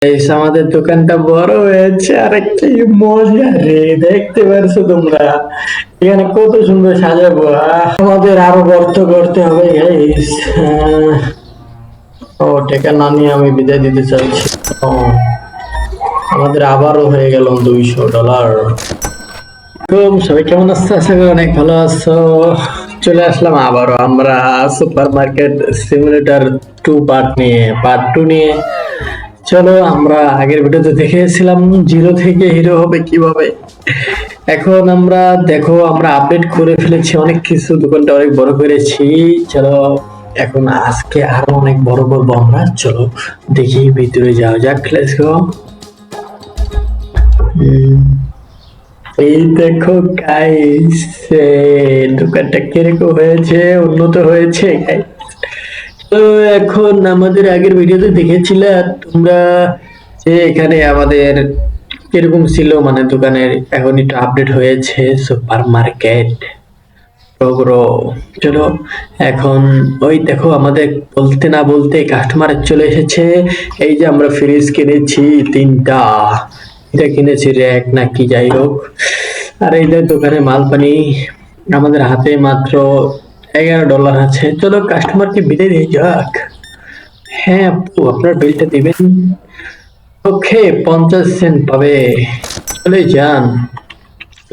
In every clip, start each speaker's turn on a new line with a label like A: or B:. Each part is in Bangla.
A: গাইস, আমাদের দোকানটা বড় হয়েছে আর কি মজা রে, দেখতে পারছো তোমরা? এখানে কত সুন্দর সাজাবো। আমাদের আরো গর্ত করতে হবে গাইস। ও টাকা না নিয়ে আমি বিদায় দিতে চাচ্ছি। ও, আমাদের আবারও হয়ে গেল $200। সবাই কেমন আছো? আশা করি অনেক ভালো আছো। চলে আসলাম আবারও আমরা সুপার মার্কেট সিমুলেটর 2 পার্ট 2 নিয়ে। চলো, আমরা আগের ভিডিওতে দেখেছিলাম জিরো থেকে হিরো হবে কিভাবে। এখন আমরা দেখো, আমরা আপডেট করে ফেলেছি অনেক কিছু, দোকানটা অনেক বড় করেছি। চলো, এখন আজকে আরো অনেক বড় করবো আমরা। চলো দেখি, ভিতরে যাওয়া যাক, লেটস গো। এই দেখো গাইস, দোকানটা কিরকম হয়েছে, উন্নত হয়েছে গাইস। তো এখন আমাদের আগের ভিডিওতে দেখেছিলে তোমরা যে এখানে আমাদের কিরকম ছিল, মানে দোকানের এখন একটু আপডেট হয়েছে সুপার মার্কেট প্রোগ্রো। চলো এখন ওই দেখো, আমাদের বলতে না বলতে কাস্টমার চলে এসেছে। এই যে আমরা ফ্রিজ কিনেছি 3টা, এটা কিনেছি র্যাক নাকি যাই হোক। আর এই যে দোকানে মাল পানি, আমাদের হাতে মাত্র $11 আছে। চলো কাস্টমারকে বিদায় দিয়ে যাক। হ্যাঁ আপু, আপনার বিলটা দিবেন। ওকে, 50 সেন্ট পাবে, চলে যান।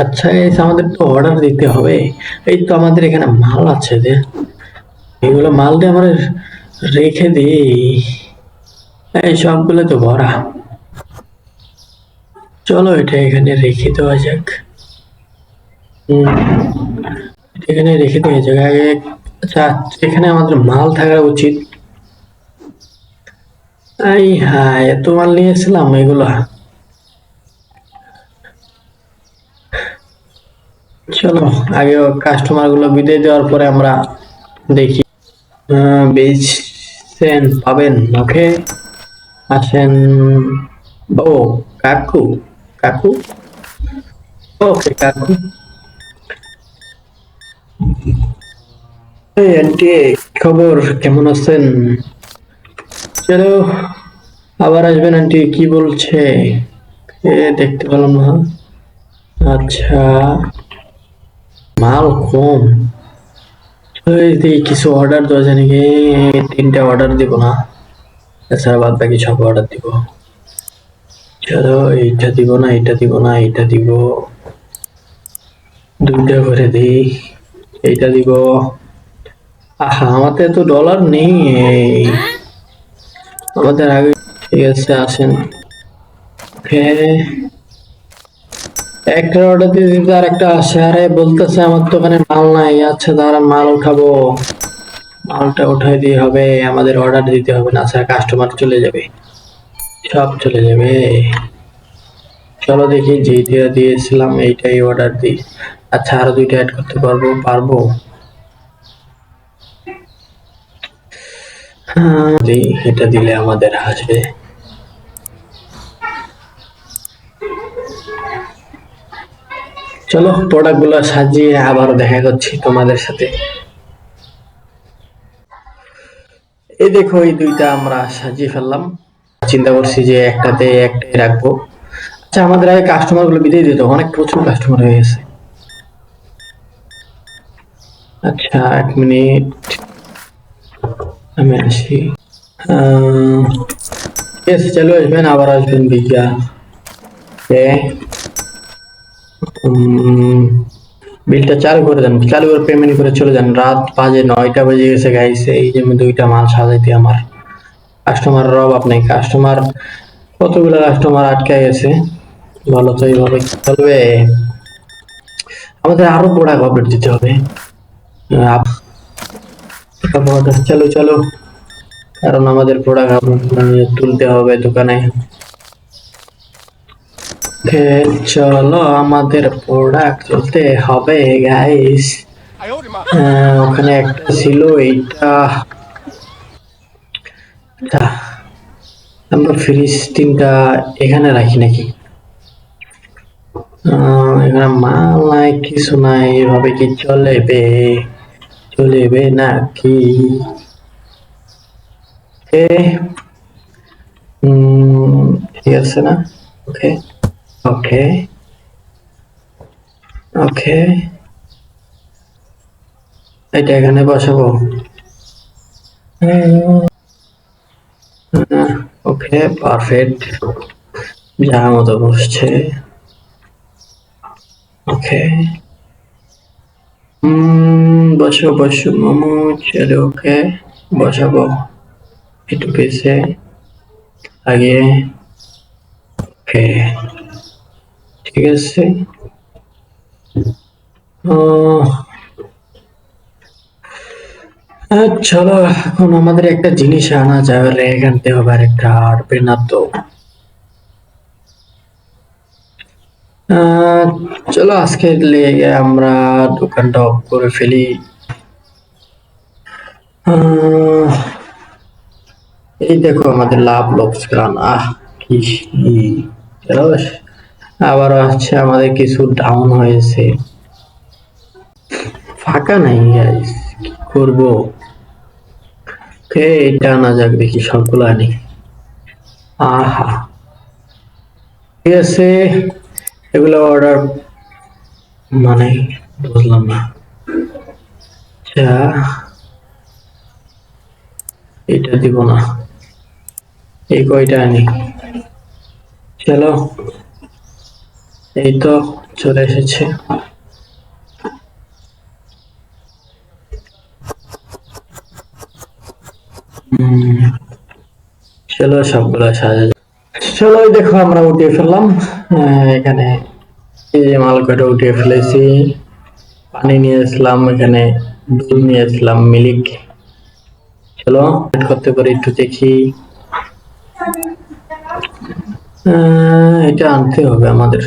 A: আচ্ছা গাইস, আমাদের তো অর্ডার দিতে হবে। এই তো আমাদের এখানে মাল আছে, যে এগুলো মাল দিয়ে আমরা রেখে দিই। এই সবগুলো তো ভরা, চলো এটা এখানে রেখে দেওয়া যাক। হম, এটা এখানে রেখে দেওয়া যাক আগে। আচ্ছা, এখানে আমাদের মাল থাকা উচিত। এই হ্যাঁ, এত মাল নিয়েছিলাম এগুলা। চলো আগে কাস্টমার গুলো বিদায় দেওয়ার পরে আমরা দেখি। 20 সেন্ট পাবেন, ওকে। আসেন। ও কাকু, কাকু, ওকে কাকু। এই আন্টি, খবর কেমন আছেন? চলো, আবার আসবেন আন্টি, কি বলছে? দেখতে পেলাম না। আচ্ছা, মাল কম। এই দেখি কিছু অর্ডার দেওয়া যায় নাকি। 3টা অর্ডার দিব না, এছাড়া বাদ বাকি সব অর্ডার দিব। চলো, এইটা দিব না, এটা দিব না, এটা দিব। 2টা করে দিই, এইটা দিব। আহা, আমাদের তো ডলার নেই। আমাদের আগে, ঠিক আছে আসেন। হ্যাঁ, একটা অর্ডার দিয়ে দিতে আর একটা আসে, আরে বলতেছে আমার দোকানে মাল নাই। আচ্ছা দাঁড়ান, মাল উঠাবো। মালটা উঠাই দিয়ে হবে, আমাদের অর্ডার দিতে হবে, না স্যার কাস্টমার চলে যাবে, সব চলে যাবে। চলো দেখি, যেইটা দিয়েছিলাম এইটাই অর্ডার দিই। আচ্ছা, আরো 2টা অ্যাড করতে পারবো? পারবো। এটা দিলে আমাদের আসবে। চলো প্রোডাক্ট গুলো সাজিয়ে আবার দেখা করছি তোমাদের সাথে। এই দেখো, এই 2টা আমরা সাজিয়ে ফেললাম। চিন্তা করছি যে একটাতে একটাই রাখবো। আচ্ছা, আমাদের আগে কাস্টমার গুলো বিদায় দিত, অনেক প্রচুর কাস্টমার হয়ে গেছে। আচ্ছা 1 মিনিট, আমি আসি। ঠিক আছে, চলো আসবেন, আবার আসবেন বিজ্ঞা। বিলটা চালু করে দেন, চালু করে পেমেন্ট করে চলে যান। রাত বাজে 9টা বেজে গেছে গাইস, এই যে 2টা মাল সাজাইতে আমার কাস্টমারের অভাব নেই। কাস্টমার, কতগুলো কাস্টমার আটকে গেছে, বলো তো এইভাবে কি চলবে? আমাদের আরো প্রোডাক্ট আপডেট দিতে হবে। চলো চলো, কারণ আমাদের প্রোডাক্ট তুলতে হবে দোকানে। চলো, আমাদের প্রোডাক্ট তুলতে হবে গাইস। ওখানে একটা ছিল, এইটা। আচ্ছা, আমরা ফ্রিজ 3টা এখানে রাখি নাকি? এখানে মাল নাই, কিছু নাই, এভাবে কি চলেবে? চলেবে নাকি? ঠিক আছে না? ওকে, ওকে, ওকে, এটা এখানে বসাবো। ওকে, পারফেক্ট, যার মতো বসছে। ওকে, বসো বসো মোমো, চলো ওকে, বসাবো একটু পেছে আগে। ওকে, ঠিক আছে। চলো এখন আমাদের একটা জিনিস আনা যাবে, রেক আনতে হবে আর একটা, আর না তো। আহ, চলো আজকে লেগে আমরা দোকানটা অফ করে ফেলি। আহ, এই দেখো আমাদের লাভ লোকসান, কি চলো, আবার হচ্ছে আমাদের কিছু ডাউন হয়েছে, ফাঁকা নাই গাইস, কি করবো? এটা আনা যাক, দেখি সবগুলো আনি। আহা, ঠিক আছে, এগুলো অর্ডার মানে বুঝলাম না। আচ্ছা, এটা দিব না, এই কয়টা আনি। চলো, এই তো চলে এসেছে। চলো সবগুলো সাজা, চলো এই দেখো আমরা উঠিয়ে ফেললাম। এখানে এই যে মাল কয়টা উঠিয়ে ফেলেছি, পানি নিয়ে আসলাম, এখানে দুধ নিয়ে আসলাম, মিল্ক। চলো এড করতে পারি একটু দেখি। এটা আনতে হবে আমাদের।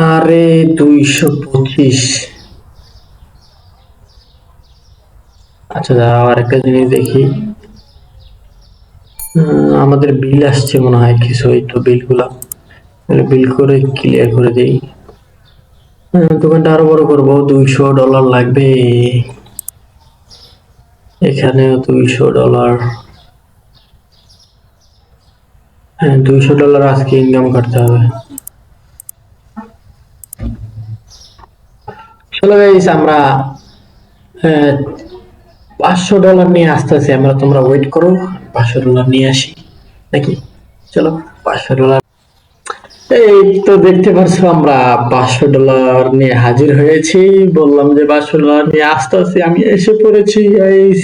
A: আরে 225। আচ্ছা দাঁড়াও, আর একটা জিনিস দেখি। আমাদের বিল আসছে মনে হয় কিছু, এই তো বিল গুলা, বিল করে ক্লিয়ার করে দিই। দোকানটা আরো বড় করবো, $200 লাগবে। এখানেও $200। হ্যাঁ, $200 আজকে ইনকাম করতে হবে। চলো গাইস, আমরা $500 নিয়ে আসতেছি আমরা, তোমরা ওয়েট করো, $500 নিয়ে আসি নাকি। চলো, $500। এই তো দেখতে পারছো আমরা $500 নিয়ে হাজির হয়েছি। বললাম যে $500 নিয়ে আসতেছি, আমি এসে পড়েছি গাইস।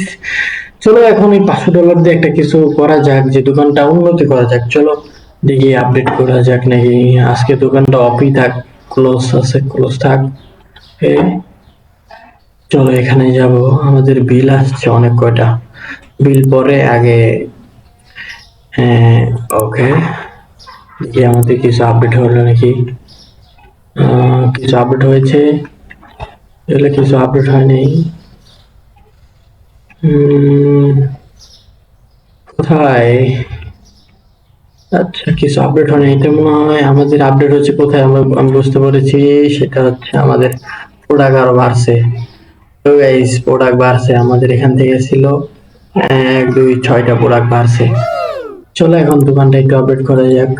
A: চলো এখন এই $500 দিয়ে একটা কিছু করা যাক, যে দোকানটা উন্নতি করা যাক। চলো দেখি আপডেট করা যাক নাকি। আজকে দোকানটা অফই থাক, ক্লোজ আছে, ক্লোজ থাক। এ, চলো এখানে যাব, আমাদের বিল আসছে অনেক কয়টা, বিল পরে আগে। হ্যাঁ, ওকে, দেখি আমাদের কিছু আপডেট হলো নাকি। কিছু আপডেট হয়েছে, এগুলো কিছু আপডেট হয়নি। কোথায়? আচ্ছা, কিছু আপডেট হয়নি, এটা মনে হয় আমাদের আপডেট হচ্ছে কোথায়, আমি বুঝতে পেরেছি, সেটা হচ্ছে আমাদের প্রোডাক্ট আরো বাড়ছে। তো গাইস, প্রোডাক্ট বাড়ছে আমাদের, এখান থেকে ছিল 1 2 6টা প্রোডাক্ট বাড়ছে। চলো এখন দোকানটা একটু আপডেট করা যাক।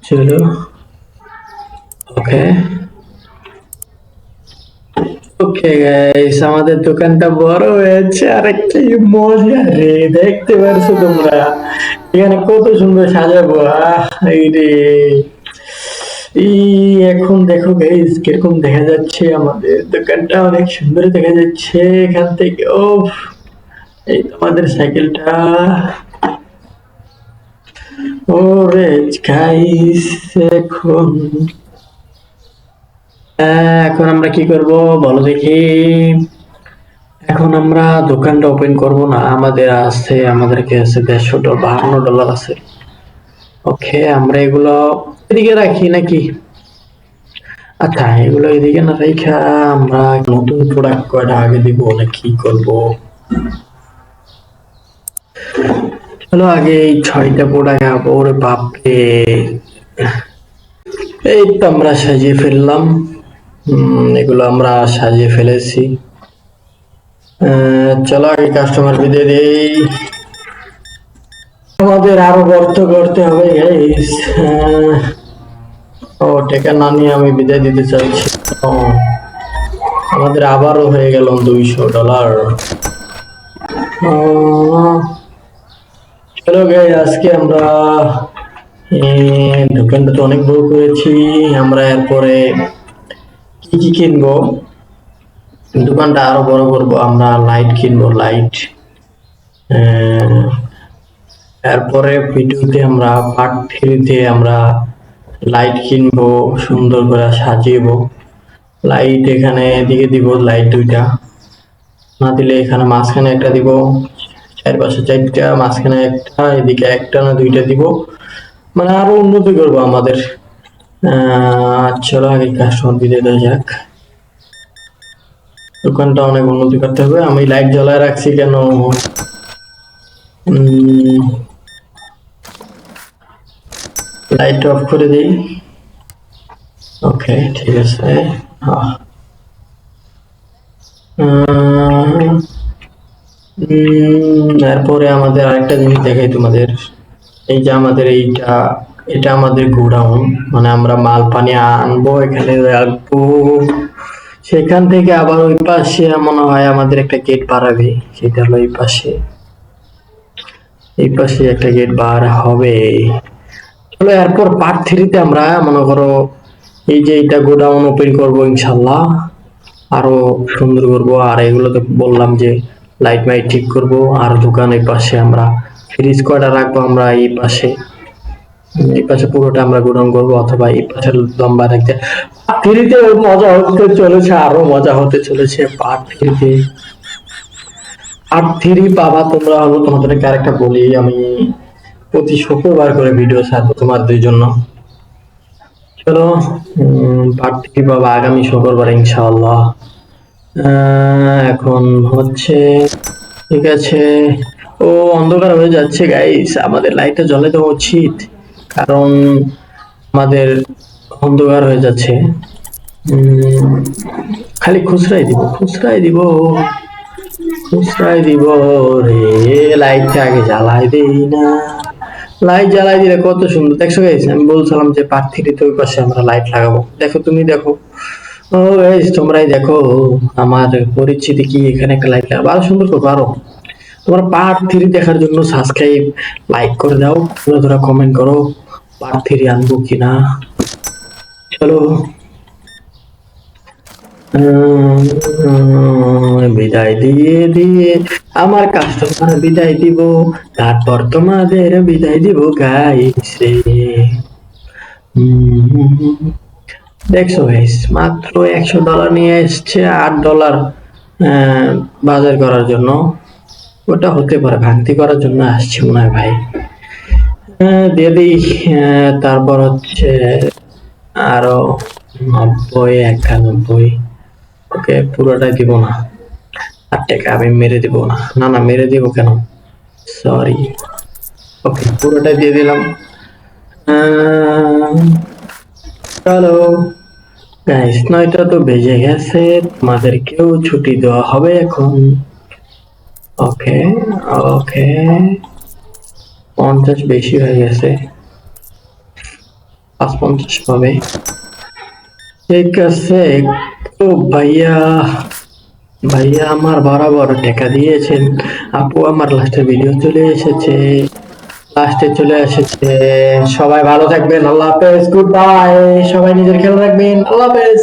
A: চলো, ওকে, ওকে গাইস, আমাদের দোকানটা বড় হয়েছে, আর কি মজা রে, দেখতে পারছো তোমরা এখানে কত সুন্দর সাজাবো। এই রে, এই এখন দেখো গাইস কিরকম দেখা যাচ্ছে, আমাদের দোকানটা অনেক সুন্দর দেখা যাচ্ছে এখান থেকে। ও, এই তোমাদের সাইকেলটা। ওরে গাইস, এখন এখন আমরা কি করব বলো দেখি। এখন আমরা দোকানটা ওপেন করব না, আমাদের কাছে $150 $52 আছে। ওকে, আমরা এগুলো এদিকে রাখি নাকি। আচ্ছা, এগুলো এদিকে না রাখা, আমরা নতুন প্রোডাক্ট কয়টা আগে দিব না কি করব। চলো আগে এই 6টা প্রোডাক্ট, ওরে বাপরে, এই তো আমরা সাজিয়ে ফেললাম। এগুলো আমরা সাজিয়ে ফেলেছি। চলো আগে কাস্টমার বিদে দেই, আমাদের আরো গর্ত করতে হবে গাইস। ও টাকা না নিয়ে আমি বিদায় দিতে চাইছি। ও, আমাদের আবারও হয়ে গেল $200। চলো গাইস, আজকে আমরা দোকানটা তো অনেক বড় করেছি। আমরা এরপরে কি কি কিনবো, দোকানটা আরো বড় করবো। আমরা লাইট কিনবো, লাইট। এরপরে ভিডিওতে আমরা পার্ট 3-তে আমরা লাইট কিনবো, সুন্দর করে সাজিয়েবো। লাইট এখানে এদিকে দিব, লাইট 2টা না দিলে এখানে মাঝখানে একটা দিব, চারপাশে 4টা, মাঝখানে একটা, এদিকে একটা না 2টা দিব, মানে আরো উন্নতি করবো আমাদের। চলো আগে কাস্টমার বিদায় দেওয়া যাক। দোকানটা অনেক উন্নতি করতে হবে। আমি লাইট জ্বালায় রাখছি কেন, লাইট অফ করে দিই। ওকে, ঠিক আছে। এরপরে আমাদের আরেকটা জিনিস দেখাই তোমাদের। এই যে আমাদের এটা আমাদের গোডাউন, মানে আমরা মাল পানি আনবো, এখানে রাখবো, সেখান থেকে আবার ওই পাশে মনে হয় আমাদের একটা গেট বাড়াবে, সেটা হলো এই পাশে একটা গেট বার হবে। চলো এরপর পার্ট 3-তে আমরা মনে করো এই যে এটা গোডাউন ওপেন করবো ইনশাল্লাহ, আরো সুন্দর করবো। আর এগুলো তো বললাম যে লাইট মাইট ঠিক করব। আর দোকানের পাশে আমরা ফ্রিজ কয়টা রাখবো, আমরা এই পাশে পুরোটা আমরা গোডাউন করবো, অথবা এই পাশে লম্বা রাখতে। পার্ট 3-তে মজা হতে চলেছে, আরো মজা হতে চলেছে পার্ট 3-তে। পার্ট 3 পাবা তোমরা, হলো তোমাদেরকে আরেকটা বলি, আমি প্রতি শুক্রবার করে ভিডিও ছাড়বো তোমাদের জন্য। চলো পার্ট 3 পাবা আগামী শুক্রবার ইনশাআল্লাহ। এখন হচ্ছে, ঠিক আছে। ও অন্ধকার হয়ে যাচ্ছে গাইস, আমাদের লাইটটা জ্বলে দেওয়া উচিত, কারণ আমাদের অন্ধকার হয়ে যাচ্ছে। খালি খুচরাই দিব রে, লাইটটা আগে জ্বালাই দেই না। লাইট জ্বালাই দিলে কত সুন্দর, দেখছো গাইস? আমি বলছিলাম যে পার্ট 3-তে ওই পাশে আমরা লাইট লাগাবো। দেখো, তুমি দেখো, ও গাইস তোমরাই দেখো আমার পরিচিতি কি। এখানে একটা লাইট লাগাবো, আরো সুন্দর করবো আরো। তোমরা পার্ট 3 দেখার জন্য সাবস্ক্রাইব, লাইক করে দাও, তোমরা কমেন্ট করো পার্ট 3 আনবো কিনা। চলো বিদায় দিয়ে আমার কাস্টমার বিদায় দিব, তারপর তোমাদের বিদায় দিব গাইস রে। দেখছো গাইস, মাত্র $100 নিয়ে এসছে, $8 বাজার করার জন্য। ওটা হতে পারে ভাঙতি করার জন্য আসছে মনে হয় ভাই। দিয়ে দিই। তারপর হচ্ছে আরো 90, 91। ওকে, পুরোটাই দিব না, আর টাকা আমি মেরে দিব না, না মেরে দিব কেন, সরি। ওকে, পুরোটাই দিয়ে দিলাম। চলো গাইস, 9টা তো বেজে গেছে, তোমাদেরকেও ছুটি দেওয়া হবে এখন। ওকে, 50 বেশি হয়ে গেছে, 50 পাবে। ঠিক আছে। তো ভাইয়া আমার বরাবর টাকা দিয়েছেন। আপু আমার লাস্টের ভিডিও চলে এসেছে, সবাই ভালো থাকবেন, আল্লাহ হাফেজ, গুড বাই। সবাই নিজের খেয়াল রাখবেন, আল্লাহ হাফেজ।